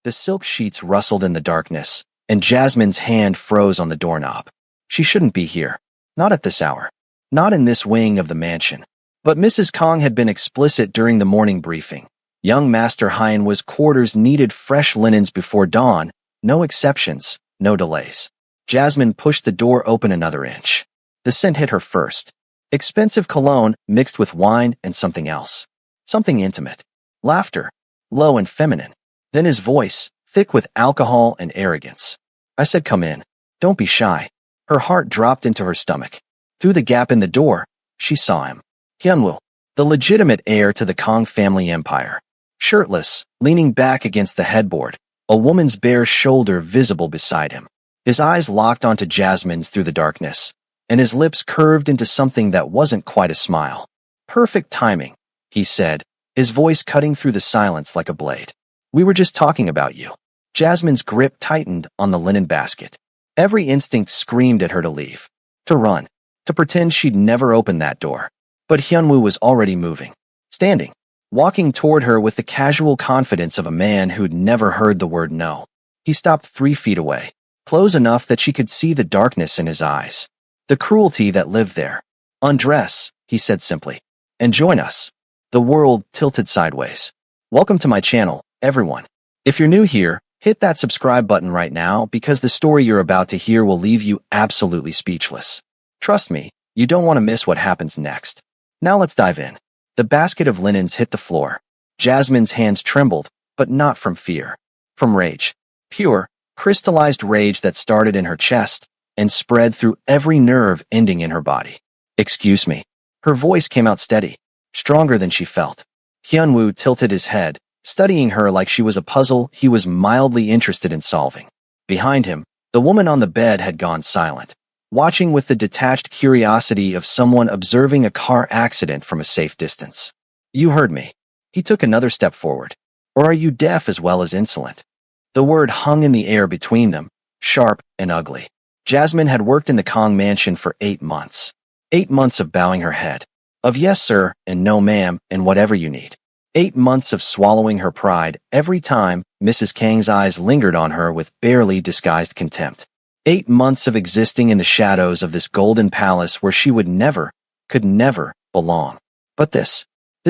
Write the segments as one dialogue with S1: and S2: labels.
S1: The silk sheets rustled in the darkness, and Jasmine's hand froze on the doorknob. She shouldn't be here. Not at this hour. Not in this wing of the mansion. But Mrs. Kong had been explicit during the morning briefing. Young Master Hyen's quarters needed fresh linens before dawn, no exceptions, no delays. Jasmine pushed the door open another inch. The scent hit her first. Expensive cologne mixed with wine and something else. Something intimate. Laughter. Low and feminine. Then his voice, thick with alcohol and arrogance. I said come in. Don't be shy. Her heart dropped into her stomach. Through the gap in the door, she saw him. Hyunwoo, the legitimate heir to the Kong family empire. Shirtless, leaning back against the headboard, a woman's bare shoulder visible beside him. His eyes locked onto Jasmine's through the darkness, and his lips curved into something that wasn't quite a smile. Perfect timing, he said, his voice cutting through the silence like a blade. We were just talking about you. Jasmine's grip tightened on the linen basket. Every instinct screamed at her to leave, to run, to pretend she'd never opened that door. But Hyunwoo was already moving, standing, walking toward her with the casual confidence of a man who'd never heard the word no. He stopped 3 feet away, close enough that she could see the darkness in his eyes, the cruelty that lived there. Undress, he said simply, and join us. The world tilted sideways. Welcome to my channel, everyone. If you're new here, hit that subscribe button right now because the story you're about to hear will leave you absolutely speechless. Trust me, you don't want to miss what happens next. Now let's dive in. The basket of linens hit the floor. Jasmine's hands trembled, but not from fear. From rage. Pure, crystallized rage that started in her chest and spread through every nerve ending in her body. Excuse me. Her voice came out steady, stronger than she felt. Hyunwoo tilted his head, studying her like she was a puzzle he was mildly interested in solving. Behind him, the woman on the bed had gone silent, watching with the detached curiosity of someone observing a car accident from a safe distance. You heard me. He took another step forward. Or are you deaf as well as insolent? The word hung in the air between them, sharp and ugly. Jasmine had worked in the Kong mansion for 8 months. 8 months of bowing her head, of yes sir and no ma'am and whatever you need. 8 months of swallowing her pride every time Mrs. Kang's eyes lingered on her with barely disguised contempt. 8 months of existing in the shadows of this golden palace where she would never, could never, belong. But this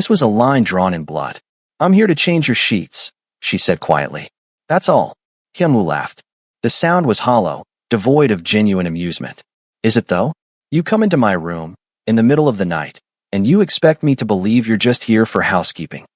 S1: was a line drawn in blood. I'm here to change your sheets, she said quietly. That's all. Hyunwoo laughed. The sound was hollow, devoid of genuine amusement. Is it though? You come into my room, in the middle of the night, and you expect me to believe you're just here for housekeeping.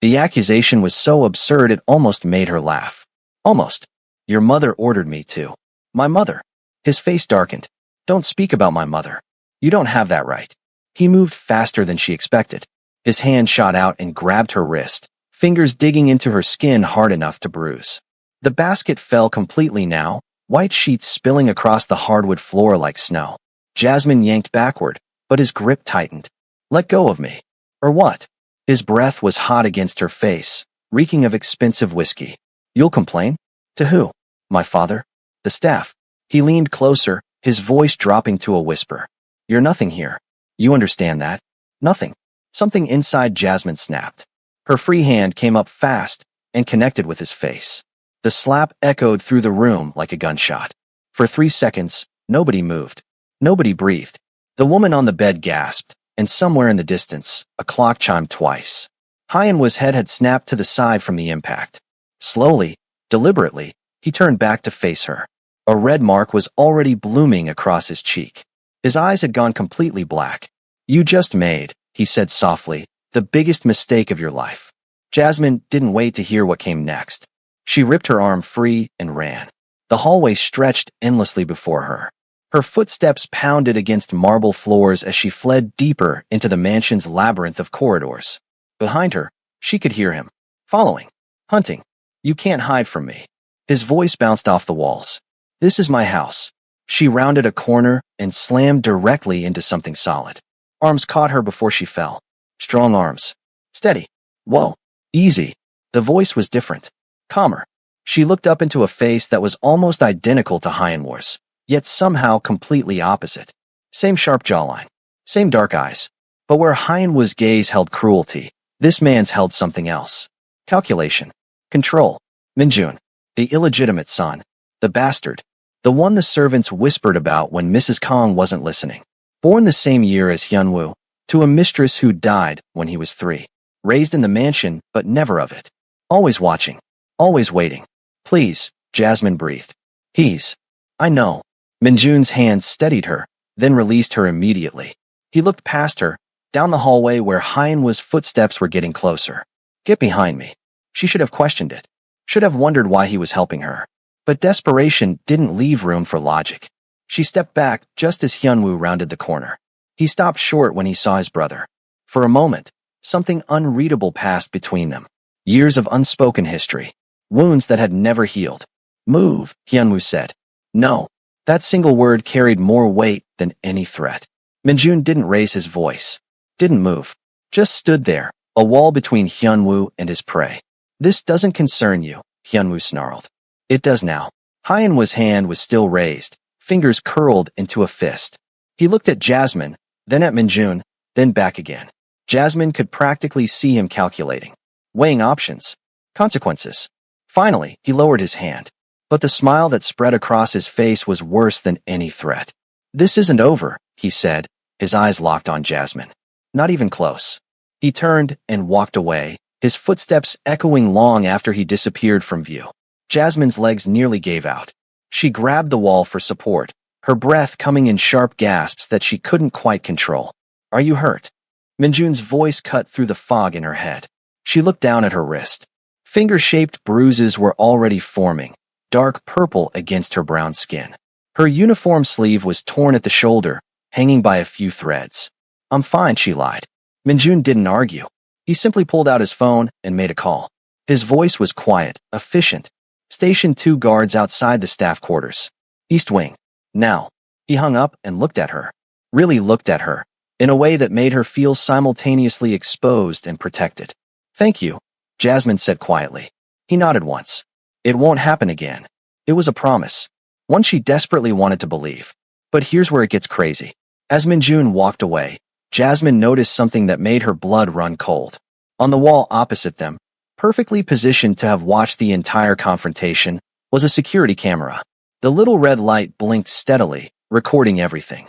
S1: The accusation was so absurd it almost made her laugh. Almost. Your mother ordered me to. My mother. His face darkened. Don't speak about my mother. You don't have that right. He moved faster than she expected. His hand shot out and grabbed her wrist, fingers digging into her skin hard enough to bruise. The basket fell completely now, white sheets spilling across the hardwood floor like snow. Jasmine yanked backward, but his grip tightened. Let go of me. Or what? His breath was hot against her face, reeking of expensive whiskey. You'll complain? To who? My father? The staff. He leaned closer, his voice dropping to a whisper. You're nothing here. You understand that? Nothing. Something inside Jasmine snapped. Her free hand came up fast and connected with his face. The slap echoed through the room like a gunshot. For 3 seconds, nobody moved. Nobody breathed. The woman on the bed gasped, and somewhere in the distance, a clock chimed twice. Hyenwoo's head had snapped to the side from the impact. Slowly, deliberately, he turned back to face her. A red mark was already blooming across his cheek. His eyes had gone completely black. You just made, he said softly, the biggest mistake of your life. Jasmine didn't wait to hear what came next. She ripped her arm free and ran. The hallway stretched endlessly before her. Her footsteps pounded against marble floors as she fled deeper into the mansion's labyrinth of corridors. Behind her, she could hear him. Following. Hunting. You can't hide from me. His voice bounced off the walls. This is my house. She rounded a corner and slammed directly into something solid. Arms caught her before she fell. Strong arms. Steady. Whoa. Easy. The voice was different. Calmer. She looked up into a face that was almost identical to Hyenwoo's, yet somehow completely opposite. Same sharp jawline. Same dark eyes. But where Hyenwoo's gaze held cruelty, this man's held something else. Calculation. Control. Minjun, the illegitimate son, the bastard, the one the servants whispered about when Mrs. Kong wasn't listening. Born the same year as Hyunwoo, to a mistress who died when he was 3. Raised in the mansion, but never of it. Always watching. Always waiting. Please, Jasmine breathed. I know. Minjun's hands steadied her, then released her immediately. He looked past her, down the hallway where Hyunwoo's footsteps were getting closer. Get behind me. She should have questioned it. Should have wondered why he was helping her. But desperation didn't leave room for logic. She stepped back just as Hyunwoo rounded the corner. He stopped short when he saw his brother. For a moment, something unreadable passed between them. Years of unspoken history. Wounds that had never healed. Move, Hyunwoo said. No. That single word carried more weight than any threat. Minjun didn't raise his voice. Didn't move. Just stood there, a wall between Hyunwoo and his prey. This doesn't concern you, Hyunwoo snarled. It does now. Hyunwoo's hand was still raised, fingers curled into a fist. He looked at Jasmine, then at Minjun, then back again. Jasmine could practically see him calculating. Weighing options. Consequences. Finally, he lowered his hand. But the smile that spread across his face was worse than any threat. This isn't over, he said, his eyes locked on Jasmine. Not even close. He turned and walked away, his footsteps echoing long after he disappeared from view. Jasmine's legs nearly gave out. She grabbed the wall for support, her breath coming in sharp gasps that she couldn't quite control. Are you hurt? Minjun's voice cut through the fog in her head. She looked down at her wrist. Finger-shaped bruises were already forming, dark purple against her brown skin. Her uniform sleeve was torn at the shoulder, hanging by a few threads. I'm fine, she lied. Minjun didn't argue. He simply pulled out his phone and made a call. His voice was quiet, efficient. Station 2 guards outside the staff quarters. East Wing. Now. He hung up and looked at her. Really looked at her, in a way that made her feel simultaneously exposed and protected. Thank you, Jasmine said quietly. He nodded once. It won't happen again. It was a promise. One she desperately wanted to believe. But here's where it gets crazy. As Minjun walked away, Jasmine noticed something that made her blood run cold. On the wall opposite them, perfectly positioned to have watched the entire confrontation, was a security camera. The little red light blinked steadily, recording everything.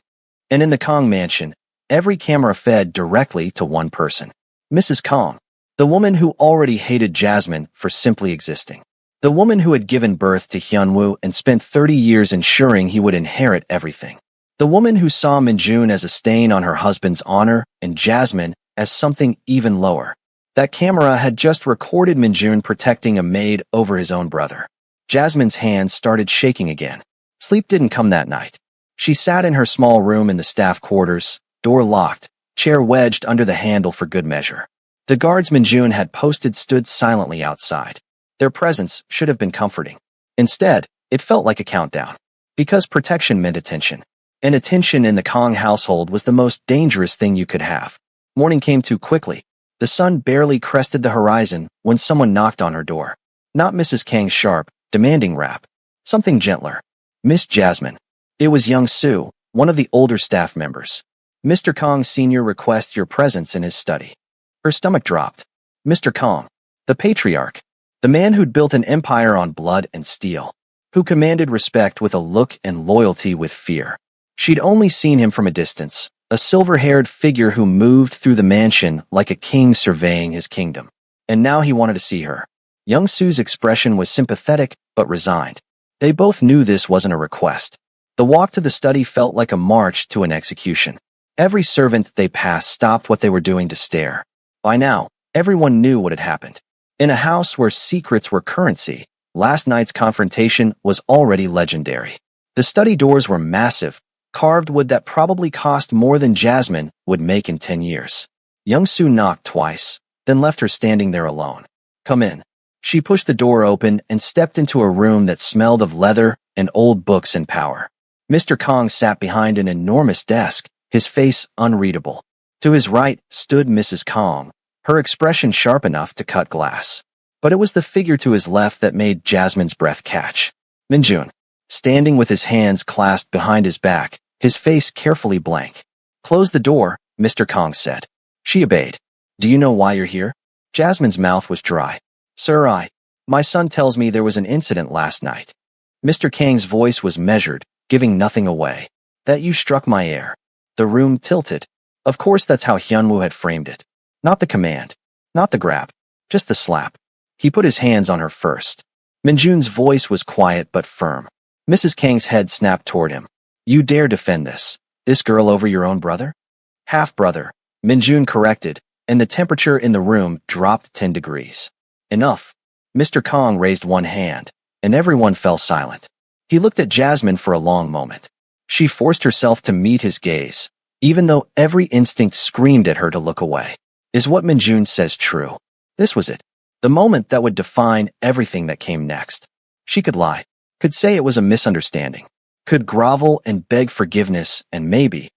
S1: And in the Kong mansion, every camera fed directly to one person. Mrs. Kong. The woman who already hated Jasmine for simply existing. The woman who had given birth to Hyunwoo and spent 30 years ensuring he would inherit everything. The woman who saw Minjun as a stain on her husband's honor and Jasmine as something even lower. That camera had just recorded Minjun protecting a maid over his own brother. Jasmine's hands started shaking again. Sleep didn't come that night. She sat in her small room in the staff quarters, door locked, chair wedged under the handle for good measure. The guards Minjun had posted stood silently outside. Their presence should have been comforting. Instead, it felt like a countdown. Because protection meant attention. And attention in the Kong household was the most dangerous thing you could have. Morning came too quickly. The sun barely crested the horizon when someone knocked on her door. Not Mrs. Kang's sharp, demanding rap. Something gentler. Miss Jasmine. It was Young Soo, one of the older staff members. Mr. Kong Sr. requests your presence in his study. Her stomach dropped. Mr. Kong. The patriarch. The man who'd built an empire on blood and steel. Who commanded respect with a look and loyalty with fear. She'd only seen him from a distance, a silver-haired figure who moved through the mansion like a king surveying his kingdom. And now he wanted to see her. Young Soo's expression was sympathetic but resigned. They both knew this wasn't a request. The walk to the study felt like a march to an execution. Every servant they passed stopped what they were doing to stare. By now, everyone knew what had happened. In a house where secrets were currency, last night's confrontation was already legendary. The study doors were massive, carved wood that probably cost more than Jasmine would make in 10 years. Young Soo knocked twice, then left her standing there alone. Come in. She pushed the door open and stepped into a room that smelled of leather and old books and power. Mr. Kong sat behind an enormous desk, his face unreadable. To his right stood Mrs. Kong, her expression sharp enough to cut glass. But it was the figure to his left that made Jasmine's breath catch. Minjun, standing with his hands clasped behind his back, his face carefully blank. Close the door, Mr. Kong said. She obeyed. Do you know why you're here? Jasmine's mouth was dry. Sir, My son tells me there was an incident last night. Mr. Kang's voice was measured, giving nothing away. That you struck my ear. The room tilted. Of course that's how Hyunwoo had framed it. Not the command. Not the grab. Just the slap. He put his hands on her first. Minjun's voice was quiet but firm. Mrs. Kang's head snapped toward him. You dare defend this? This girl over your own brother? Half-brother, Minjun corrected, and the temperature in the room dropped 10 degrees. Enough. Mr. Kang raised one hand, and everyone fell silent. He looked at Jasmine for a long moment. She forced herself to meet his gaze, even though every instinct screamed at her to look away. Is what Minjun says true? This was it. The moment that would define everything that came next. She could lie, could say it was a misunderstanding, could grovel and beg forgiveness and maybe,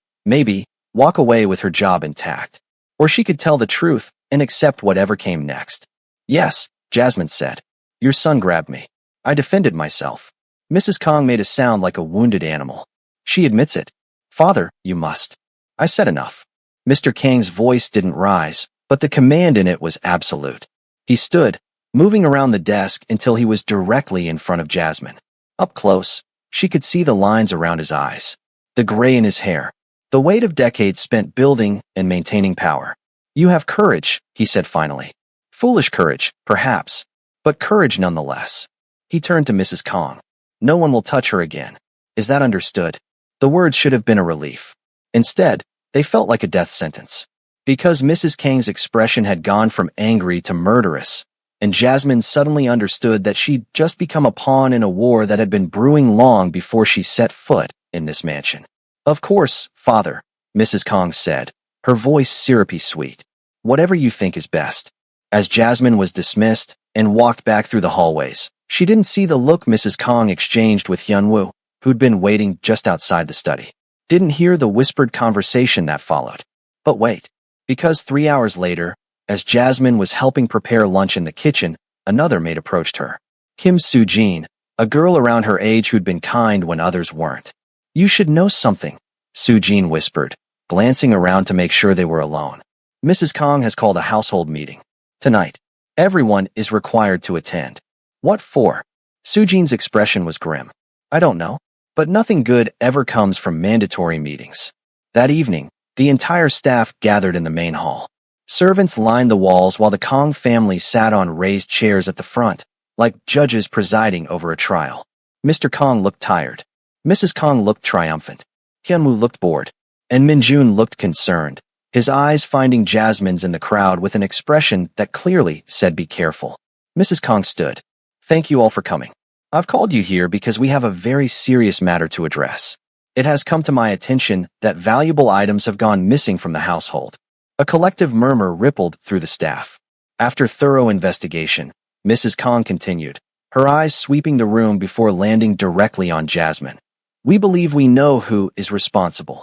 S1: walk away with her job intact. Or she could tell the truth and accept whatever came next. Yes, Jasmine said. Your son grabbed me. I defended myself. Mrs. Kang made a sound like a wounded animal. She admits it. Father, you must. I said enough. Mr. Kang's voice didn't rise, but the command in it was absolute. He stood, moving around the desk until he was directly in front of Jasmine. Up close, she could see the lines around his eyes, the gray in his hair, the weight of decades spent building and maintaining power. You have courage, he said finally. Foolish courage, perhaps, but courage nonetheless. He turned to Mrs. Kang. No one will touch her again. Is that understood? The words should have been a relief. Instead, they felt like a death sentence. Because Mrs. Kang's expression had gone from angry to murderous, and Jasmine suddenly understood that she'd just become a pawn in a war that had been brewing long before she set foot in this mansion. Of course, Father, Mrs. Kang said, her voice syrupy sweet. Whatever you think is best. As Jasmine was dismissed and walked back through the hallways, she didn't see the look Mrs. Kang exchanged with Hyunwoo, who'd been waiting just outside the study. Didn't hear the whispered conversation that followed. But wait, because 3 hours later, as Jasmine was helping prepare lunch in the kitchen, another maid approached her. Kim Soo-jin, a girl around her age who'd been kind when others weren't. You should know something, Soo-jin whispered, glancing around to make sure they were alone. Mrs. Kang has called a household meeting. Tonight, everyone is required to attend. What for? Soo-jin's expression was grim. I don't know, but nothing good ever comes from mandatory meetings. That evening, the entire staff gathered in the main hall. Servants lined the walls while the Kang family sat on raised chairs at the front, like judges presiding over a trial. Mr. Kang looked tired. Mrs. Kang looked triumphant. Hyunwoo looked bored. And Minjun looked concerned, his eyes finding Jasmine's in the crowd with an expression that clearly said be careful. Mrs. Kang stood. Thank you all for coming. I've called you here because we have a very serious matter to address. It has come to my attention that valuable items have gone missing from the household. A collective murmur rippled through the staff. After thorough investigation, Mrs. Kang continued, her eyes sweeping the room before landing directly on Jasmine. We believe we know who is responsible.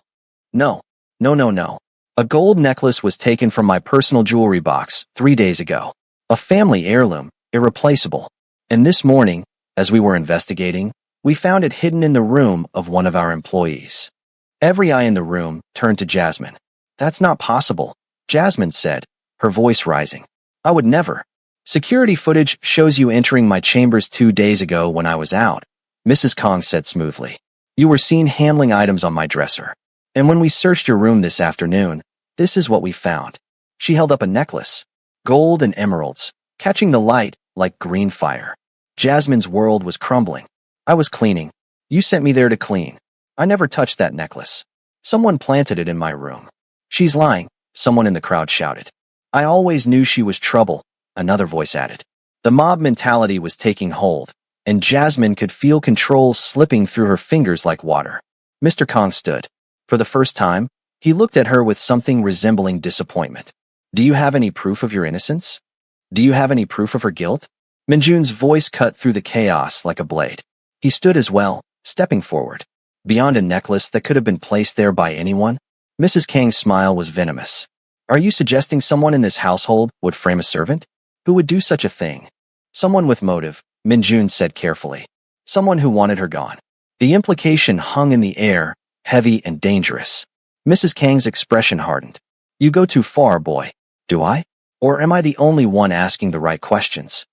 S1: No. A gold necklace was taken from my personal jewelry box 3 days ago. A family heirloom, irreplaceable. And this morning, as we were investigating, we found it hidden in the room of one of our employees. Every eye in the room turned to Jasmine. That's not possible, Jasmine said, her voice rising. I would never. Security footage shows you entering my chambers 2 days ago when I was out, Mrs. Kang said smoothly. You were seen handling items on my dresser. And when we searched your room this afternoon, this is what we found. She held up a necklace. Gold and emeralds, catching the light like green fire. Jasmine's world was crumbling. I was cleaning. You sent me there to clean. I never touched that necklace. Someone planted it in my room. She's lying, someone in the crowd shouted. I always knew she was trouble, another voice added. The mob mentality was taking hold, and Jasmine could feel control slipping through her fingers like water. Mr. Kang stood. For the first time, he looked at her with something resembling disappointment. Do you have any proof of your innocence? Do you have any proof of her guilt? Minjun's voice cut through the chaos like a blade. He stood as well, stepping forward. Beyond a necklace that could have been placed there by anyone, Mrs. Kang's smile was venomous. Are you suggesting someone in this household would frame a servant? Who would do such a thing? Someone with motive, Minjun said carefully. Someone who wanted her gone. The implication hung in the air, heavy and dangerous. Mrs. Kang's expression hardened. You go too far, boy. Do I? Or am I the only one asking the right questions?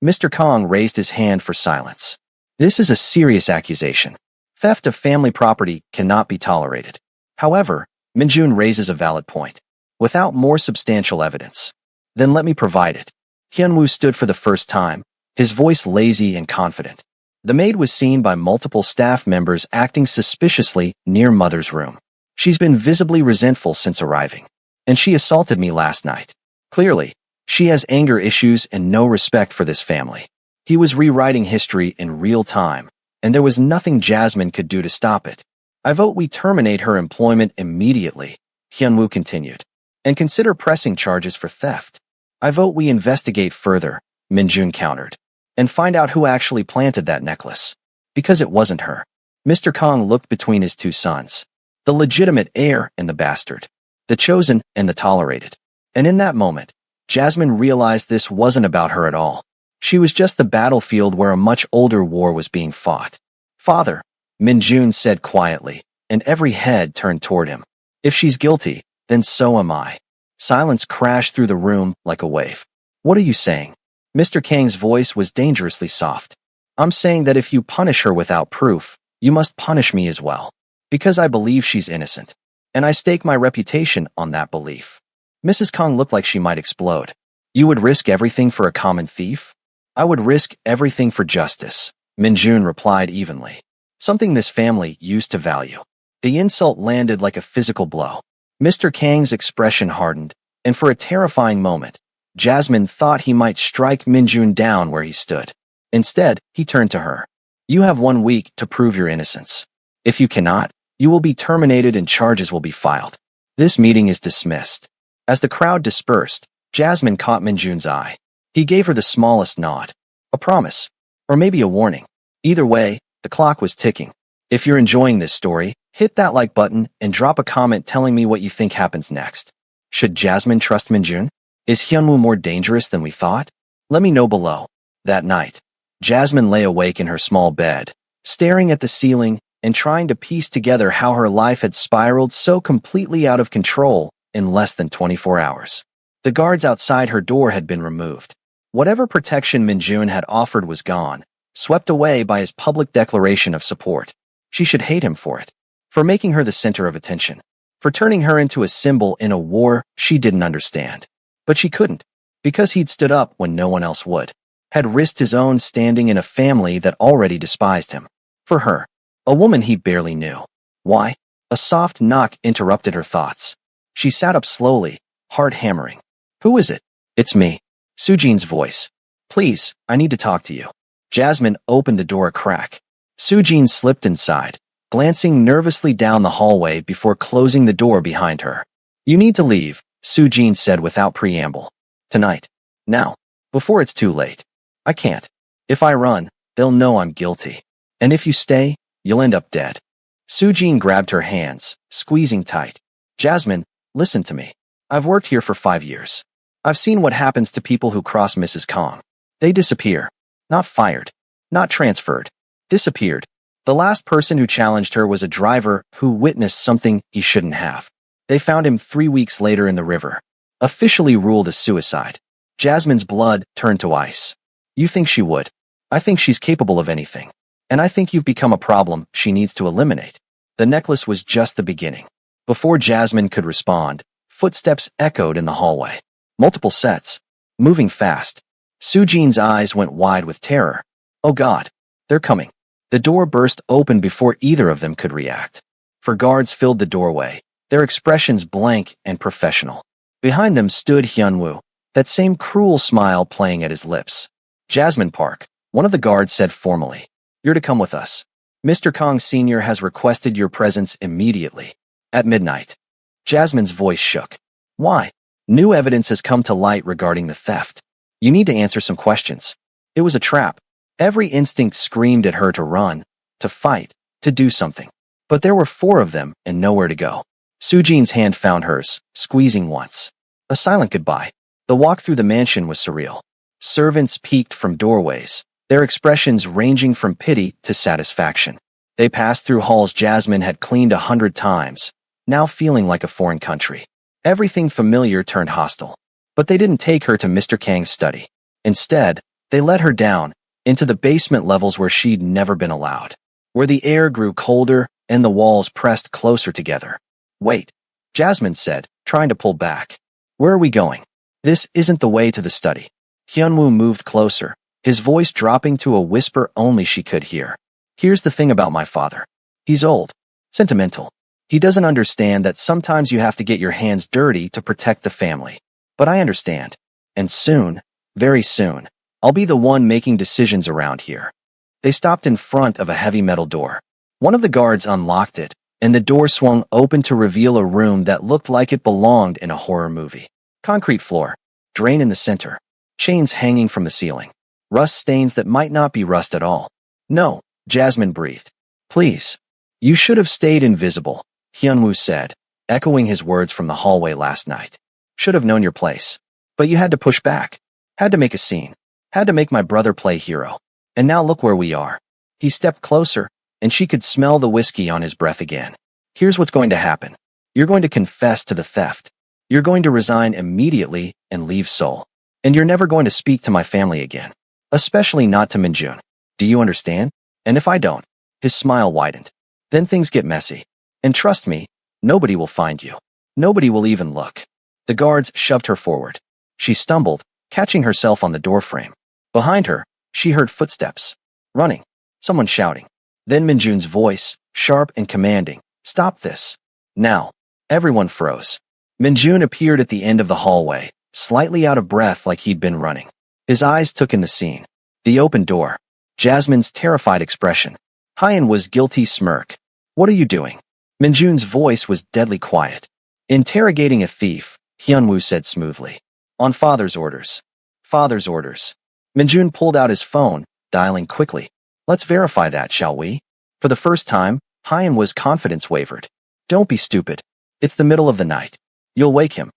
S1: Mr. Kong raised his hand for silence. This is a serious accusation. Theft of family property cannot be tolerated. However, Minjun raises a valid point. Without more substantial evidence. Then let me provide it. Hyunwoo stood for the first time, his voice lazy and confident. The maid was seen by multiple staff members acting suspiciously near Mother's room. She's been visibly resentful since arriving. And she assaulted me last night. Clearly, she has anger issues and no respect for this family. He was rewriting history in real time, and there was nothing Jasmine could do to stop it. I vote we terminate her employment immediately, Hyunwoo continued, and consider pressing charges for theft. I vote we investigate further, Minjun countered, and find out who actually planted that necklace. Because it wasn't her. Mr. Kong looked between his two sons, the legitimate heir and the bastard, the chosen and the tolerated. And in that moment, Jasmine realized this wasn't about her at all. She was just the battlefield where a much older war was being fought. Father, Minjun said quietly, and every head turned toward him. If she's guilty, then so am I. Silence crashed through the room like a wave. What are you saying? Mr. Kang's voice was dangerously soft. I'm saying that if you punish her without proof, you must punish me as well. Because I believe she's innocent. And I stake my reputation on that belief. Mrs. Kong looked like she might explode. You would risk everything for a common thief? I would risk everything for justice, Minjun replied evenly. Something this family used to value. The insult landed like a physical blow. Mr. Kang's expression hardened, and for a terrifying moment, Jasmine thought he might strike Minjun down where he stood. Instead, he turned to her. You have 1 week to prove your innocence. If you cannot, you will be terminated and charges will be filed. This meeting is dismissed. As the crowd dispersed, Jasmine caught Minjun's eye. He gave her the smallest nod. A promise. Or maybe a warning. Either way, the clock was ticking. If you're enjoying this story, hit that like button and drop a comment telling me what you think happens next. Should Jasmine trust Minjun? Is Hyunwoo more dangerous than we thought? Let me know below. That night, Jasmine lay awake in her small bed, staring at the ceiling and trying to piece together how her life had spiraled so completely out of control in less than 24 hours. The guards outside her door had been removed. Whatever protection Minjun had offered was gone, swept away by his public declaration of support. She should hate him for it. For making her the center of attention. For turning her into a symbol in a war she didn't understand. But she couldn't. Because he'd stood up when no one else would. Had risked his own standing in a family that already despised him. For her. A woman he barely knew. Why? A soft knock interrupted her thoughts. She sat up slowly, heart hammering. Who is it? It's me. Sujin's voice. Please, I need to talk to you. Jasmine opened the door a crack. Sujin slipped inside, glancing nervously down the hallway before closing the door behind her. You need to leave, Sujin said without preamble. Tonight. Now. Before it's too late. I can't. If I run, they'll know I'm guilty. And if you stay, you'll end up dead. Sujin grabbed her hands, squeezing tight. Jasmine, listen to me. I've worked here for 5 years. I've seen what happens to people who cross Mrs. Kong. They disappear. Not fired. Not transferred. Disappeared. The last person who challenged her was a driver who witnessed something he shouldn't have. They found him 3 weeks later in the river. Officially ruled a suicide. Jasmine's blood turned to ice. You think she would. I think she's capable of anything. And I think you've become a problem she needs to eliminate. The necklace was just the beginning. Before Jasmine could respond, footsteps echoed in the hallway. Multiple sets. Moving fast. Sujin's eyes went wide with terror. Oh God. They're coming. The door burst open before either of them could react. For guards filled the doorway, their expressions blank and professional. Behind them stood Hyunwoo, that same cruel smile playing at his lips. Jasmine Park, one of the guards said formally. You're to come with us. Mr. Kong Sr. has requested your presence immediately. At midnight. Jasmine's voice shook. Why? New evidence has come to light regarding the theft. You need to answer some questions. It was a trap. Every instinct screamed at her to run, to fight, to do something. But there were 4 of them and nowhere to go. Sujin's hand found hers, squeezing once. A silent goodbye. The walk through the mansion was surreal. Servants peeked from doorways, their expressions ranging from pity to satisfaction. They passed through halls Jasmine had cleaned 100 times, now feeling like a foreign country. Everything familiar turned hostile. But they didn't take her to Mr. Kang's study. Instead, They led her down, into the basement levels where she'd never been allowed, where the air grew colder and the walls pressed closer together. Wait, Jasmine said, trying to pull back. Where are we going? This isn't the way to the study. Hyunwoo moved closer, his voice dropping to a whisper only she could hear. Here's the thing about my father. He's old, sentimental. He doesn't understand that sometimes you have to get your hands dirty to protect the family. But I understand. And soon, very soon, I'll be the one making decisions around here. They stopped in front of a heavy metal door. One of the guards unlocked it, and the door swung open to reveal a room that looked like it belonged in a horror movie. Concrete floor, drain in the center, chains hanging from the ceiling, rust stains that might not be rust at all. No, Jasmine breathed. Please. You should have stayed invisible, Hyunwoo said, echoing his words from the hallway last night. Should have known your place. But you had to push back. Had to make a scene. Had to make my brother play hero. And now look where we are. He stepped closer, and she could smell the whiskey on his breath again. Here's what's going to happen. You're going to confess to the theft. You're going to resign immediately and leave Seoul. And you're never going to speak to my family again. Especially not to Minjun. Do you understand? And if I don't, his smile widened. Then things get messy. And trust me, nobody will find you. Nobody will even look. The guards shoved her forward. She stumbled, catching herself on the doorframe. Behind her, she heard footsteps. Running. Someone shouting. Then Minjun's voice, sharp and commanding. Stop this. Now. Everyone froze. Minjun appeared at the end of the hallway, slightly out of breath like he'd been running. His eyes took in the scene. The open door. Jasmine's terrified expression. Hyen's guilty smirk. What are you doing? Minjun's voice was deadly quiet. Interrogating a thief, Hyunwoo said smoothly. On father's orders. Father's orders. Minjun pulled out his phone, dialing quickly. Let's verify that, shall we? For the first time, Hyen's confidence wavered. Don't be stupid. It's the middle of the night. You'll wake him.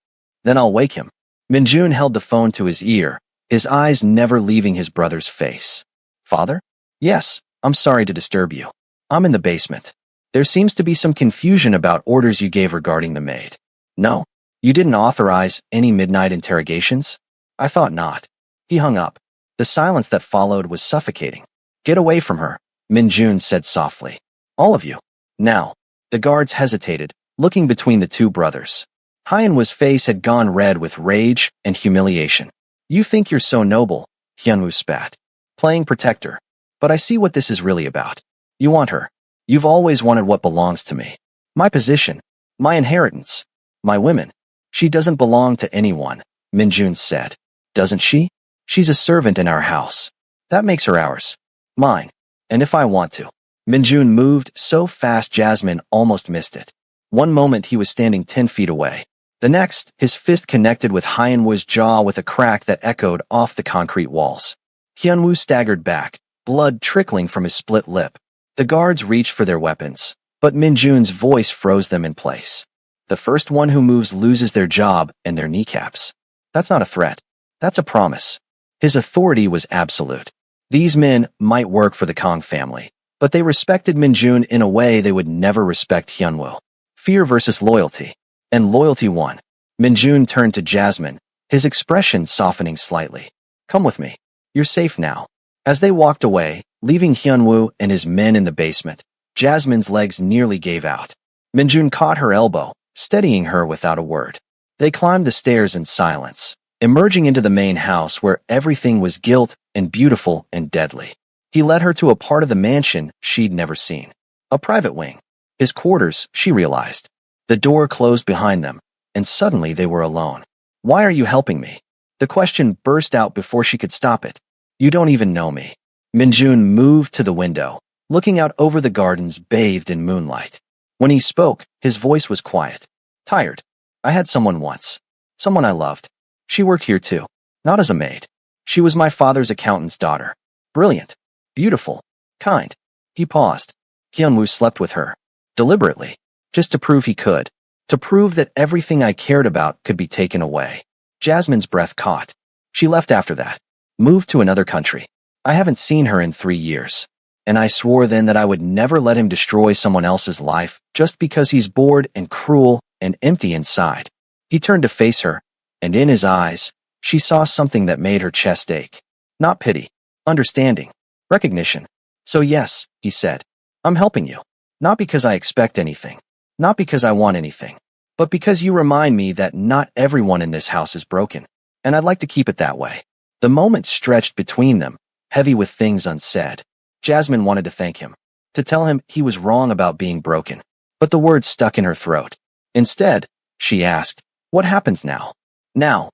S1: Then I'll wake him. Minjun held the phone to his ear, his eyes never leaving his brother's face. Father? Yes, I'm sorry to disturb you. I'm in the basement. There seems to be some confusion about orders you gave regarding the maid. No, you didn't authorize any midnight interrogations? I thought not. He hung up. The silence that followed was suffocating. Get away from her, Minjun said softly. All of you. Now. The guards hesitated, looking between the two brothers. Hyen's face had gone red with rage and humiliation. You think you're so noble, Hyunwoo spat. Playing protector. But I see what this is really about. You want her. You've always wanted what belongs to me. My position. My inheritance. My women. She doesn't belong to anyone, Minjun said. Doesn't she? She's a servant in our house. That makes her ours. Mine. And if I want to. Minjun moved so fast Jasmine almost missed it. One moment he was standing 10 feet away. The next, his fist connected with Hyen's jaw with a crack that echoed off the concrete walls. Hyunwoo staggered back, blood trickling from his split lip. The guards reached for their weapons, but Minjun's voice froze them in place. The first one who moves loses their job and their kneecaps. That's not a threat. That's a promise. His authority was absolute. These men might work for the Kong family, but they respected Minjun in a way they would never respect Hyunwoo. Fear versus loyalty. And loyalty won. Minjun turned to Jasmine, his expression softening slightly. Come with me. You're safe now. As they walked away, leaving Hyunwoo and his men in the basement, Jasmine's legs nearly gave out. Minjun caught her elbow, steadying her without a word. They climbed the stairs in silence, emerging into the main house where everything was gilt and beautiful and deadly. He led her to a part of the mansion she'd never seen. A private wing. His quarters, she realized. The door closed behind them, and suddenly they were alone. Why are you helping me? The question burst out before she could stop it. You don't even know me. Minjun moved to the window, looking out over the gardens bathed in moonlight. When he spoke, his voice was quiet. Tired. I had someone once. Someone I loved. She worked here too. Not as a maid. She was my father's accountant's daughter. Brilliant. Beautiful. Kind. He paused. Hyunwoo slept with her. Deliberately. Just to prove he could. To prove that everything I cared about could be taken away. Jasmine's breath caught. She left after that. Moved to another country. I haven't seen her in 3 years. And I swore then that I would never let him destroy someone else's life just because he's bored and cruel and empty inside. He turned to face her, and in his eyes, she saw something that made her chest ache. Not pity. Understanding. Recognition. So yes, he said. I'm helping you. Not because I expect anything. Not because I want anything. But because you remind me that not everyone in this house is broken. And I'd like to keep it that way. The moment stretched between them, heavy with things unsaid. Jasmine wanted to thank him. To tell him he was wrong about being broken. But the words stuck in her throat. Instead, she asked, what happens now? Now.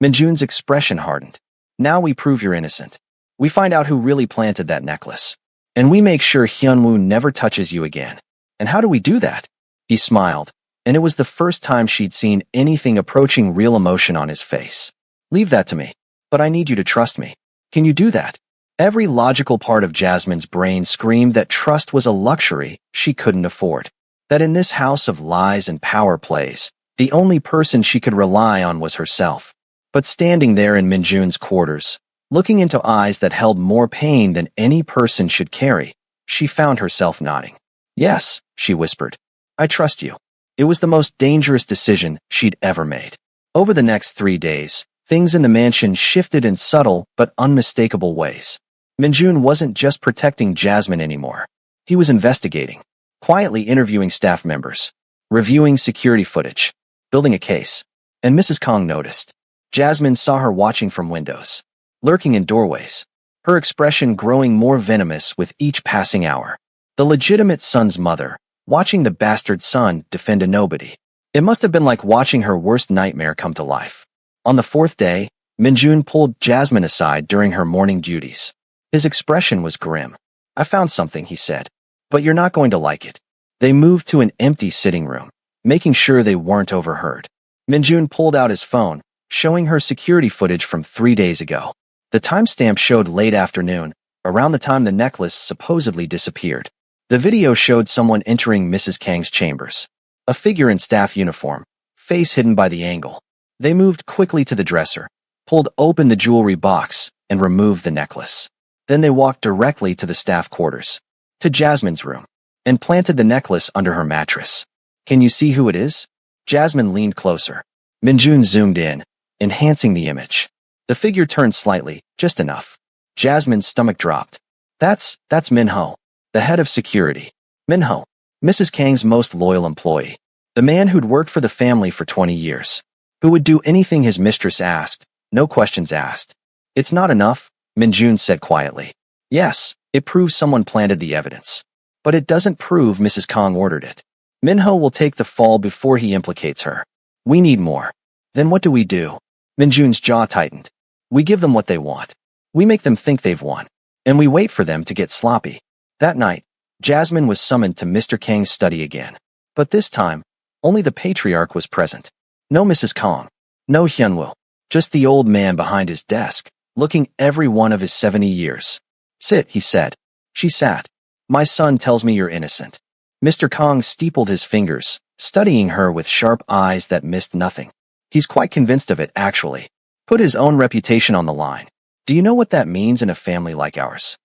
S1: Minjun's expression hardened. Now we prove you're innocent. We find out who really planted that necklace. And we make sure Hyunwoo never touches you again. And how do we do that? He smiled, and it was the first time she'd seen anything approaching real emotion on his face. Leave that to me. But I need you to trust me. Can you do that? Every logical part of Jasmine's brain screamed that trust was a luxury she couldn't afford. That in this house of lies and power plays, the only person she could rely on was herself. But standing there in Minjun's quarters, looking into eyes that held more pain than any person should carry, she found herself nodding. Yes, she whispered. I trust you. It was the most dangerous decision she'd ever made. Over the next 3 days, things in the mansion shifted in subtle but unmistakable ways. Minjun wasn't just protecting Jasmine anymore. He was investigating, quietly interviewing staff members, reviewing security footage, building a case. And Mrs. Kong noticed. Jasmine saw her watching from windows, lurking in doorways, her expression growing more venomous with each passing hour. The legitimate son's mother, watching the bastard son defend a nobody. It must have been like watching her worst nightmare come to life. On the 4th day, Minjun pulled Jasmine aside during her morning duties. His expression was grim. I found something, he said. But you're not going to like it. They moved to an empty sitting room, making sure they weren't overheard. Minjun pulled out his phone, showing her security footage from 3 days ago. The timestamp showed late afternoon, around the time the necklace supposedly disappeared. The video showed someone entering Mrs. Kang's chambers. A figure in staff uniform, face hidden by the angle. They moved quickly to the dresser, pulled open the jewelry box, and removed the necklace. Then they walked directly to the staff quarters, to Jasmine's room, and planted the necklace under her mattress. Can you see who it is? Jasmine leaned closer. Minjun zoomed in, enhancing the image. The figure turned slightly, just enough. Jasmine's stomach dropped. That's Minho, the head of security. Minho, Mrs. Kang's most loyal employee. The man who'd worked for the family for 20 years. Who would do anything his mistress asked, no questions asked. It's not enough, Minjun said quietly. Yes, it proves someone planted the evidence. But it doesn't prove Mrs. Kang ordered it. Minho will take the fall before he implicates her. We need more. Then what do we do? Minjun's jaw tightened. We give them what they want. We make them think they've won. And we wait for them to get sloppy. That night, Jasmine was summoned to Mr. Kang's study again. But this time, only the patriarch was present. No Mrs. Kang. No Hyunwoo. Just the old man behind his desk, looking every one of his 70 years. Sit, he said. She sat. My son tells me you're innocent. Mr. Kang steepled his fingers, studying her with sharp eyes that missed nothing. He's quite convinced of it, actually. Put his own reputation on the line. Do you know what that means in a family like ours?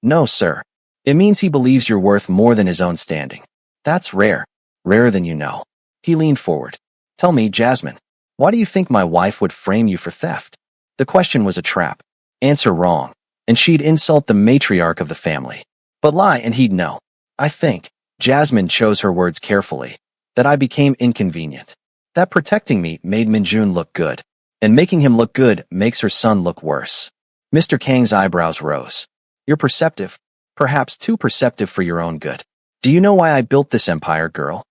S1: No, sir. It means he believes you're worth more than his own standing. That's rare. Rarer than you know. He leaned forward. Tell me, Jasmine, why do you think my wife would frame you for theft? The question was a trap. Answer wrong, and she'd insult the matriarch of the family. But lie and he'd know. I think, Jasmine chose her words carefully, that I became inconvenient. That protecting me made Minjun look good, and making him look good makes her son look worse. Mr. Kang's eyebrows rose. You're perceptive, perhaps too perceptive for your own good. Do you know why I built this empire, girl?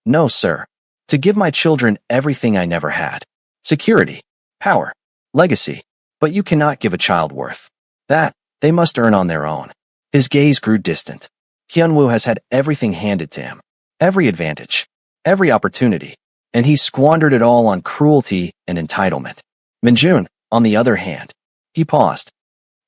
S1: No, sir. To give my children everything I never had. Security, power, legacy. But you cannot give a child worth. That, they must earn on their own. His gaze grew distant. Hyunwoo has had everything handed to him. Every advantage. Every opportunity. And he squandered it all on cruelty and entitlement. Minjun, on the other hand. He paused.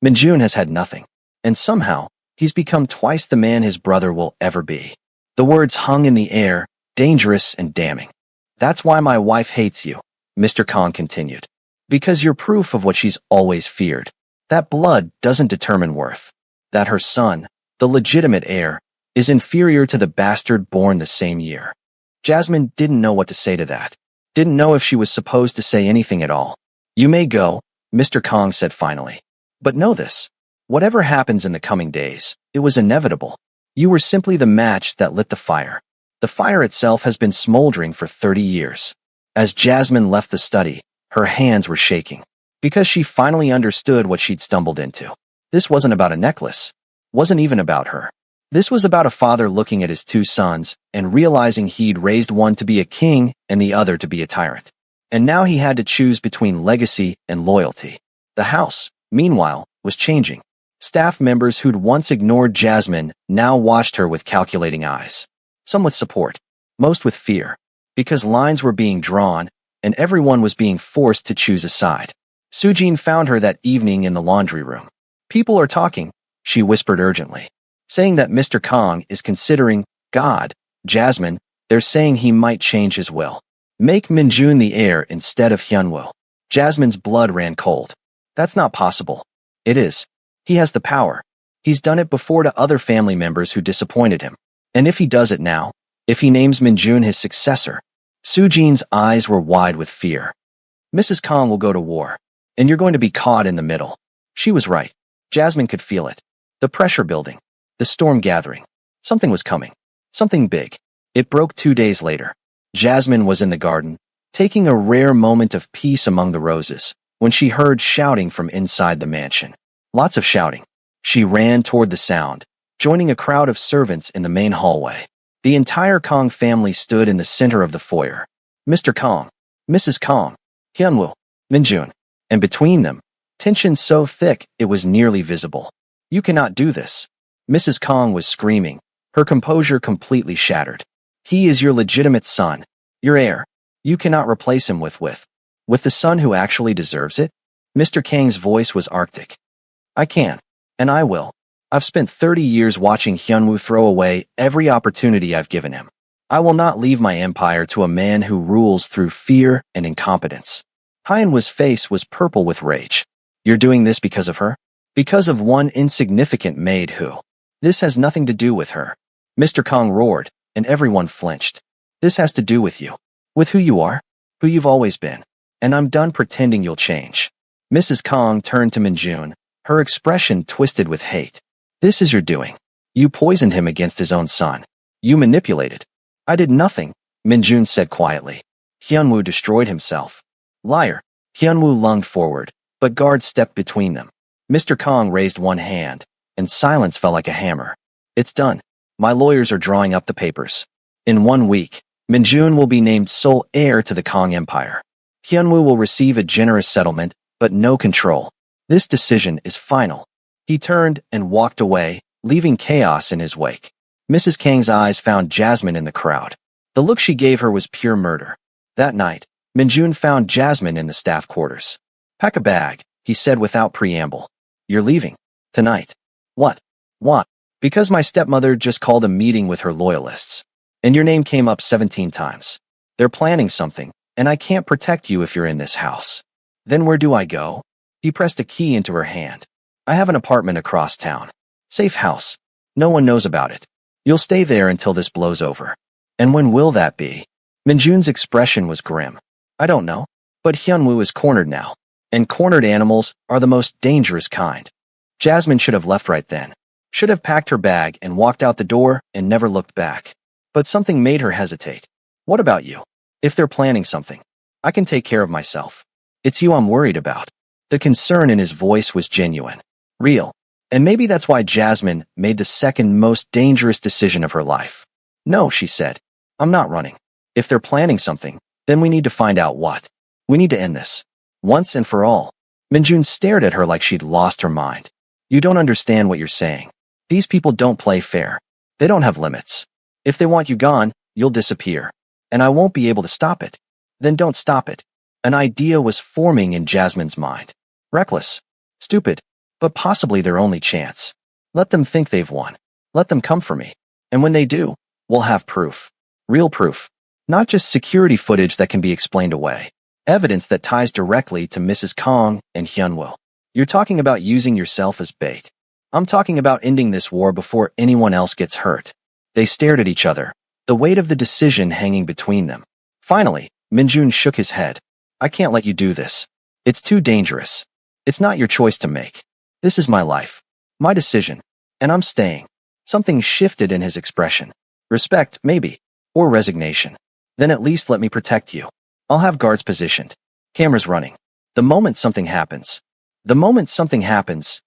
S1: Minjun has had nothing. And somehow, he's become twice the man his brother will ever be. The words hung in the air, dangerous and damning. That's why my wife hates you, Mr. Kang continued. Because you're proof of what she's always feared. That blood doesn't determine worth. That her son, the legitimate heir, is inferior to the bastard born the same year. Jasmine didn't know what to say to that. Didn't know if she was supposed to say anything at all. You may go, Mr. Kang said finally. But know this. Whatever happens in the coming days, it was inevitable. You were simply the match that lit the fire. The fire itself has been smoldering for 30 years. As Jasmine left the study, her hands were shaking, because she finally understood what she'd stumbled into. This wasn't about a necklace. Wasn't even about her. This was about a father looking at his two sons and realizing he'd raised one to be a king and the other to be a tyrant. And now he had to choose between legacy and loyalty. The house, meanwhile, was changing. Staff members who'd once ignored Jasmine now watched her with calculating eyes. Some with support, most with fear, because lines were being drawn and everyone was being forced to choose a side. Sujin found her that evening in the laundry room. "People are talking," she whispered urgently, "saying that Mr. Kong is considering God. Jasmine, they're saying he might change his will. Make Minjun the heir instead of Hyunwoo." Jasmine's blood ran cold. "That's not possible." "It is. He has the power. He's done it before to other family members who disappointed him. And if he does it now, if he names Minjun his successor." Sujin's eyes were wide with fear. "Mrs. Kong will go to war, and you're going to be caught in the middle." She was right. Jasmine could feel it. The pressure building. The storm gathering. Something was coming. Something big. It broke 2 days later. Jasmine was in the garden, taking a rare moment of peace among the roses, when she heard shouting from inside the mansion. Lots of shouting. She ran toward the sound, joining a crowd of servants in the main hallway. The entire Kong family stood in the center of the foyer. Mr. Kong, Mrs. Kong, Hyunwoo, Minjun, and between them, tension so thick it was nearly visible. "You cannot do this." Mrs. Kong was screaming, her composure completely shattered. "He is your legitimate son, your heir. You cannot replace him with the son who actually deserves it." Mr. Kang's voice was arctic. "I can, and I will. I've spent 30 years watching Hyunwoo throw away every opportunity I've given him. I will not leave my empire to a man who rules through fear and incompetence." Hyunwoo's face was purple with rage. "You're doing this because of her? Because of one insignificant maid who? This has nothing to do with her." Mr. Kong roared, and everyone flinched. "This has to do with you. With who you are, who you've always been. And I'm done pretending you'll change." Mrs. Kong turned to Minjun, her expression twisted with hate. "This is your doing. You poisoned him against his own son. You manipulated." "I did nothing," Minjun said quietly. "Hyunwoo destroyed himself." "Liar." Hyunwoo lunged forward, but guards stepped between them. Mr. Kong raised one hand, and silence fell like a hammer. "It's done. My lawyers are drawing up the papers. In 1 week, Minjun will be named sole heir to the Kong Empire. Hyunwoo will receive a generous settlement, but no control. This decision is final." He turned and walked away, leaving chaos in his wake. Mrs. Kang's eyes found Jasmine in the crowd. The look she gave her was pure murder. That night, Minjun found Jasmine in the staff quarters. "Pack a bag," he said without preamble. "You're leaving. Tonight." "What? What?" "Because my stepmother just called a meeting with her loyalists. And your name came up 17 times. They're planning something, and I can't protect you if you're in this house." "Then where do I go?" He pressed a key into her hand. "I have an apartment across town. Safe house. No one knows about it. You'll stay there until this blows over." "And when will that be?" Minjun's expression was grim. "I don't know. But Hyunwoo is cornered now. And cornered animals are the most dangerous kind." Jasmine should have left right then. Should have packed her bag and walked out the door and never looked back. But something made her hesitate. "What about you? If they're planning something, I can take care of myself. It's you I'm worried about." The concern in his voice was genuine. Real. And maybe that's why Jasmine made the second most dangerous decision of her life. "No," she said. "I'm not running. If they're planning something, then we need to find out what. We need to end this. Once and for all." Minjun stared at her like she'd lost her mind. "You don't understand what you're saying. These people don't play fair. They don't have limits. If they want you gone, you'll disappear. And I won't be able to stop it." "Then don't stop it." An idea was forming in Jasmine's mind. Reckless. Stupid. But possibly their only chance. Let them think they've won. Let them come for me. And when they do, we'll have proof. Real proof. Not just security footage that can be explained away. Evidence that ties directly to Mrs. Kong and Hyunwoo. "You're talking about using yourself as bait. I'm talking about ending this war before anyone else gets hurt." They stared at each other, the weight of the decision hanging between them. Finally, Minjun shook his head. "I can't let you do this. It's too dangerous. It's not your choice to make. This is my life. My decision. And I'm staying. Something shifted in his expression. Respect, maybe. Or resignation. Then at least let me protect you. I'll have guards positioned. Cameras running. The moment something happens,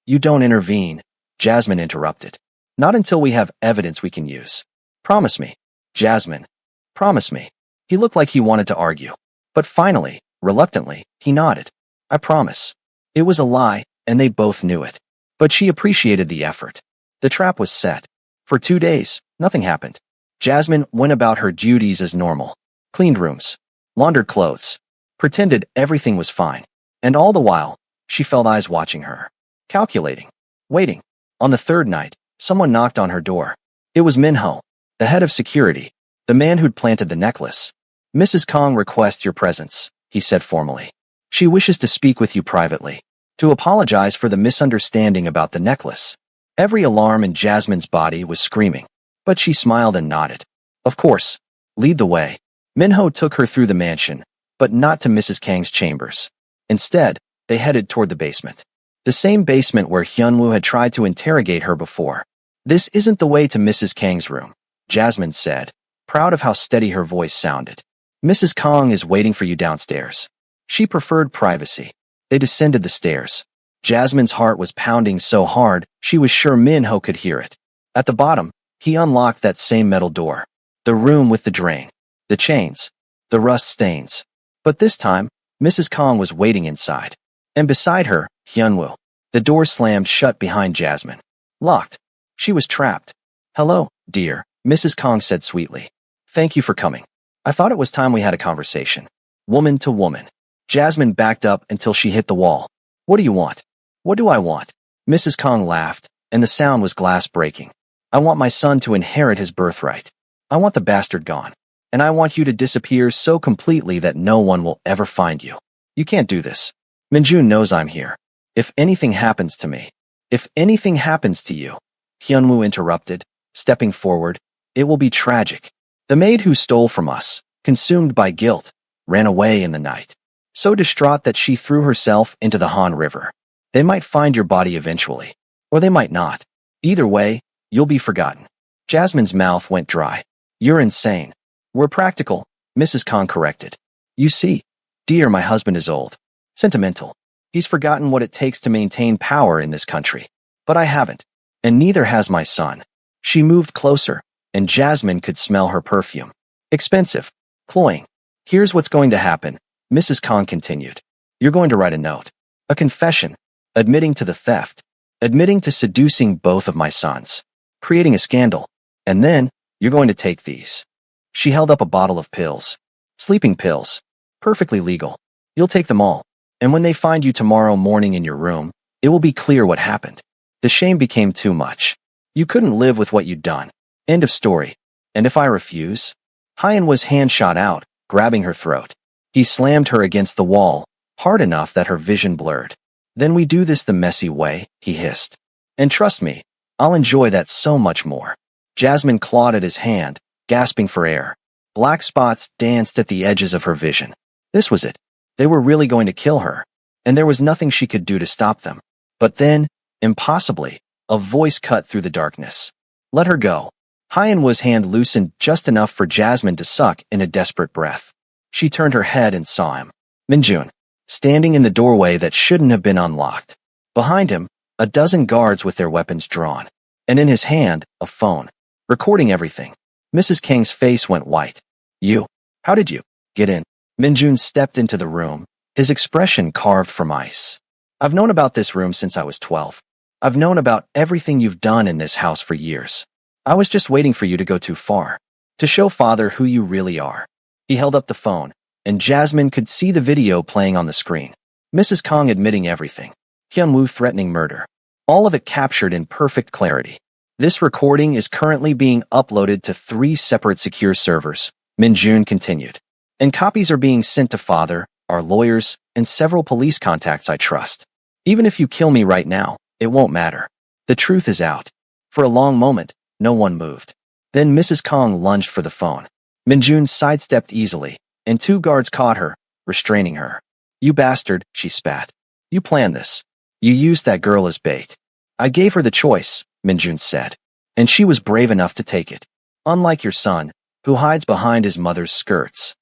S1: you don't intervene, Jasmine interrupted. Not until we have evidence we can use. Promise me. Jasmine. Promise me. He looked like he wanted to argue. But finally, reluctantly, he nodded. I promise. It was a lie, and they both knew it. But she appreciated the effort. The trap was set. For 2 days, nothing happened. Jasmine went about her duties as normal. Cleaned rooms. Laundered clothes. Pretended everything was fine. And all the while, she felt eyes watching her. Calculating. Waiting. On the third night, someone knocked on her door. It was Minho, the head of security, the man who'd planted the necklace. Mrs. Kong requests your presence, he said formally. She wishes to speak with you privately, to apologize for the misunderstanding about the necklace. Every alarm in Jasmine's body was screaming, but she smiled and nodded. Of course. Lead the way. Minho took her through the mansion, but not to Mrs. Kang's chambers. Instead, they headed toward the basement. The same basement where Hyunwoo had tried to interrogate her before. This isn't the way to Mrs. Kang's room, Jasmine said, proud of how steady her voice sounded. Mrs. Kong is waiting for you downstairs. She preferred privacy. They descended the stairs. Jasmine's heart was pounding so hard, she was sure Minho could hear it. At the bottom, he unlocked that same metal door. The room with the drain. The chains. The rust stains. But this time, Mrs. Kong was waiting inside. And beside her, Hyunwoo. The door slammed shut behind Jasmine. Locked. She was trapped. Hello, dear, Mrs. Kong said sweetly. Thank you for coming. I thought it was time we had a conversation. Woman to woman. Jasmine backed up until she hit the wall. What do you want? What do I want? Mrs. Kong laughed, and the sound was glass breaking. I want my son to inherit his birthright. I want the bastard gone. And I want you to disappear so completely that no one will ever find you. You can't do this. Minjun knows I'm here. If anything happens to me, if anything happens to you, Hyunwoo interrupted, stepping forward, it will be tragic. The maid who stole from us, consumed by guilt, ran away in the night. So distraught that she threw herself into the Han River. They might find your body eventually, or they might not. Either way, you'll be forgotten. Jasmine's mouth went dry. You're insane. We're practical, Mrs. Kong corrected. You see, dear, my husband is old. Sentimental. He's forgotten what it takes to maintain power in this country. But I haven't. And neither has my son. She moved closer, and Jasmine could smell her perfume. Expensive. Cloying. Here's what's going to happen, Mrs. Kong continued. You're going to write a note. A confession. Admitting to the theft. Admitting to seducing both of my sons. Creating a scandal. And then, you're going to take these. She held up a bottle of pills. Sleeping pills. Perfectly legal. You'll take them all. And when they find you tomorrow morning in your room, it will be clear what happened. The shame became too much. You couldn't live with what you'd done. End of story. And if I refuse? Hyunwoo's hand shot out, grabbing her throat. He slammed her against the wall, hard enough that her vision blurred. Then we do this the messy way, he hissed. And trust me, I'll enjoy that so much more. Jasmine clawed at his hand, gasping for air. Black spots danced at the edges of her vision. This was it. They were really going to kill her, and there was nothing she could do to stop them. But then, impossibly, a voice cut through the darkness. Let her go. Hyunwoo's hand loosened just enough for Jasmine to suck in a desperate breath. She turned her head and saw him. Minjun, standing in the doorway that shouldn't have been unlocked. Behind him, a dozen guards with their weapons drawn. And in his hand, a phone. Recording everything. Mrs. Kang's face went white. You? How did you get in? Minjun stepped into the room, his expression carved from ice. I've known about this room since I was 12. I've known about everything you've done in this house for years. I was just waiting for you to go too far. To show Father who you really are. He held up the phone, and Jasmine could see the video playing on the screen. Mrs. Kong admitting everything. Hyunwoo threatening murder. All of it captured in perfect clarity. This recording is currently being uploaded to 3 separate secure servers, Minjun continued. And copies are being sent to Father, our lawyers, and several police contacts I trust. Even if you kill me right now, it won't matter. The truth is out. For a long moment, no one moved. Then Mrs. Kong lunged for the phone. Minjun sidestepped easily, and 2 guards caught her, restraining her. You bastard, she spat. You planned this. You used that girl as bait. I gave her the choice, Minjun said, and she was brave enough to take it. Unlike your son, who hides behind his mother's skirts.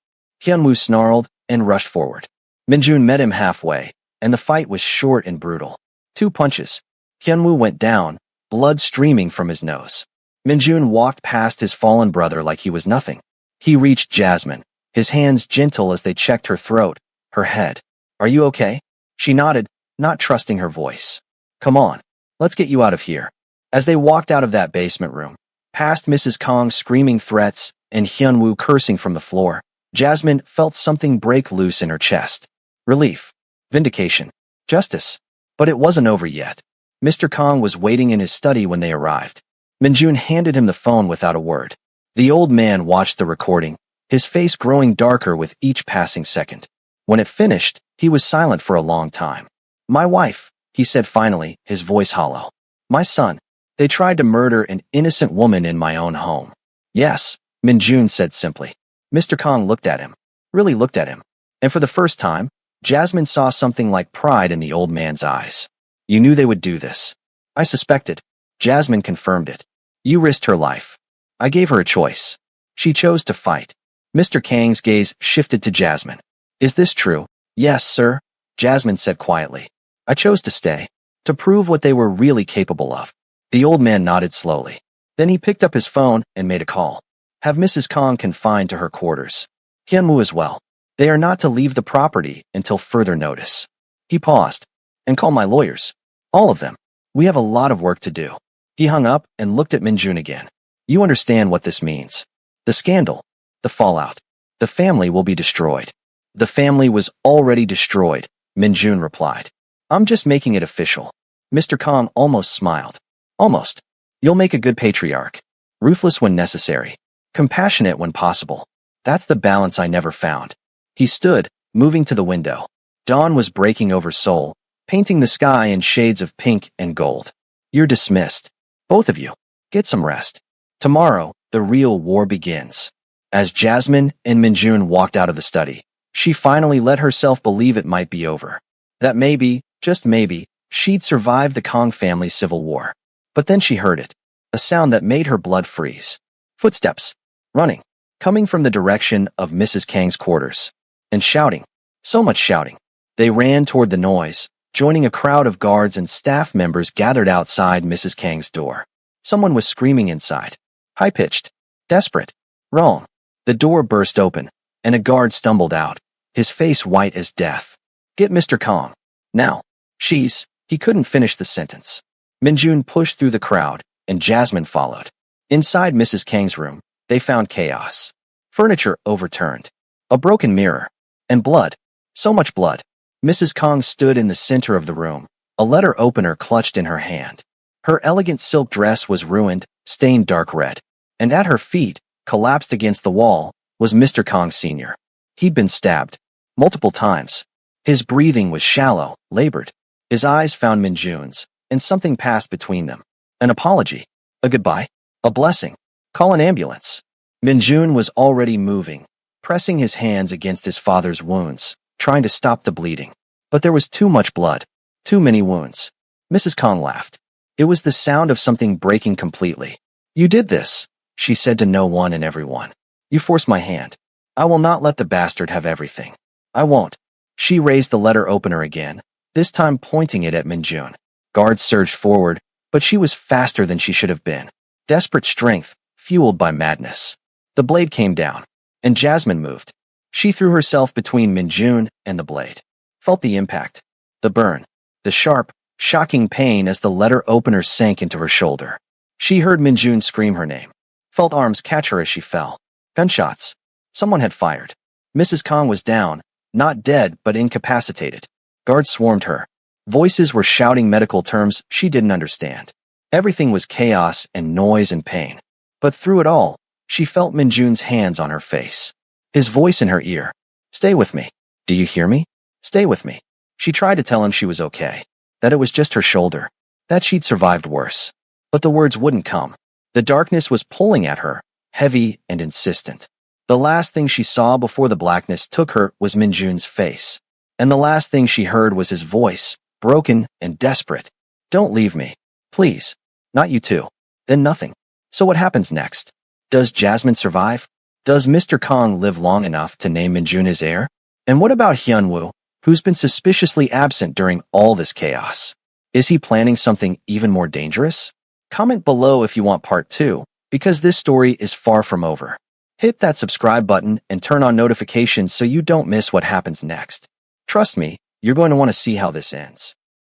S1: Hyunwoo snarled and rushed forward. Minjun met him halfway, and the fight was short and brutal. 2 punches. Hyunwoo went down, blood streaming from his nose. Minjun walked past his fallen brother like he was nothing. He reached Jasmine, his hands gentle as they checked her throat, her head. Are you okay? She nodded, not trusting her voice. Come on, let's get you out of here. As they walked out of that basement room, past Mrs. Kong screaming threats and Hyunwoo cursing from the floor, Jasmine felt something break loose in her chest. Relief. Vindication. Justice. But it wasn't over yet. Mr. Kong was waiting in his study when they arrived. Minjun handed him the phone without a word. The old man watched the recording, his face growing darker with each passing second. When it finished, he was silent for a long time. My wife, he said finally, his voice hollow. My son. They tried to murder an innocent woman in my own home. Yes, Minjun said simply. Mr. Kong looked at him. Really looked at him. And for the first time, Jasmine saw something like pride in the old man's eyes. You knew they would do this. I suspected. Jasmine confirmed it. You risked her life. I gave her a choice. She chose to fight. Mr. Kang's gaze shifted to Jasmine. Is this true? Yes, sir, Jasmine said quietly. I chose to stay, to prove what they were really capable of. The old man nodded slowly. Then he picked up his phone and made a call. Have Mrs. Kong confined to her quarters. Hyunwoo as well. They are not to leave the property until further notice. He paused. And call my lawyers. All of them. We have a lot of work to do. He hung up and looked at Minjun again. You understand what this means. The scandal. The fallout. The family will be destroyed. The family was already destroyed, Minjun replied. I'm just making it official. Mr. Kong almost smiled. Almost. You'll make a good patriarch. Ruthless when necessary. Compassionate when possible. That's the balance I never found. He stood, moving to the window. Dawn was breaking over Seoul, painting the sky in shades of pink and gold. You're dismissed. Both of you. Get some rest. Tomorrow, the real war begins. As Jasmine and Minjun walked out of the study, she finally let herself believe it might be over. That maybe, just maybe, she'd survive the Kong family's civil war. But then she heard it. A sound that made her blood freeze. Footsteps. Running. Coming from the direction of Mrs. Kang's quarters. And shouting. So much shouting. They ran toward the noise, joining a crowd of guards and staff members gathered outside Mrs. Kang's door. Someone was screaming inside. High-pitched. Desperate. Wrong. The door burst open, and a guard stumbled out, his face white as death. Get Mr. Kong. Now. He couldn't finish the sentence. Minjun pushed through the crowd, and Jasmine followed. Inside Mrs. Kang's room, they found chaos. Furniture overturned. A broken mirror. And blood. So much blood. Mrs. Kong stood in the center of the room, a letter opener clutched in her hand. Her elegant silk dress was ruined, stained dark red. And at her feet, collapsed against the wall, was Mr. Kong Sr. He'd been stabbed. Multiple times. His breathing was shallow, labored. His eyes found Minjun's, and something passed between them. An apology. A goodbye. A blessing. Call an ambulance. Minjun was already moving, pressing his hands against his father's wounds, trying to stop the bleeding. But there was too much blood. Too many wounds. Mrs. Kong laughed. It was the sound of something breaking completely. You did this, she said to no one and everyone. You forced my hand. I will not let the bastard have everything. I won't. She raised the letter opener again, this time pointing it at Minjun. Guards surged forward, but she was faster than she should have been. Desperate strength, fueled by madness. The blade came down, and Jasmine moved. She threw herself between Minjun and the blade. Felt the impact. The burn. The sharp, shocking pain as the letter opener sank into her shoulder. She heard Minjun scream her name. Felt arms catch her as she fell. Gunshots. Someone had fired. Mrs. Kong was down, not dead but incapacitated. Guards swarmed her. Voices were shouting medical terms she didn't understand. Everything was chaos and noise and pain. But through it all, she felt Minjun's hands on her face. His voice in her ear. Stay with me. Do you hear me? Stay with me. She tried to tell him she was okay. That it was just her shoulder. That she'd survived worse. But the words wouldn't come. The darkness was pulling at her, heavy and insistent. The last thing she saw before the blackness took her was Minjun's face. And the last thing she heard was his voice, broken and desperate. Don't leave me. Please. Not you too. Then nothing. So what happens next? Does Jasmine survive? Does Mr. Kong live long enough to name Minjun his heir? And what about Hyunwoo, who's been suspiciously absent during all this chaos? Is he planning something even more dangerous? Comment below if you want part 2, because this story is far from over. Hit that subscribe button and turn on notifications so you don't miss what happens next. Trust me, you're going to want to see how this ends.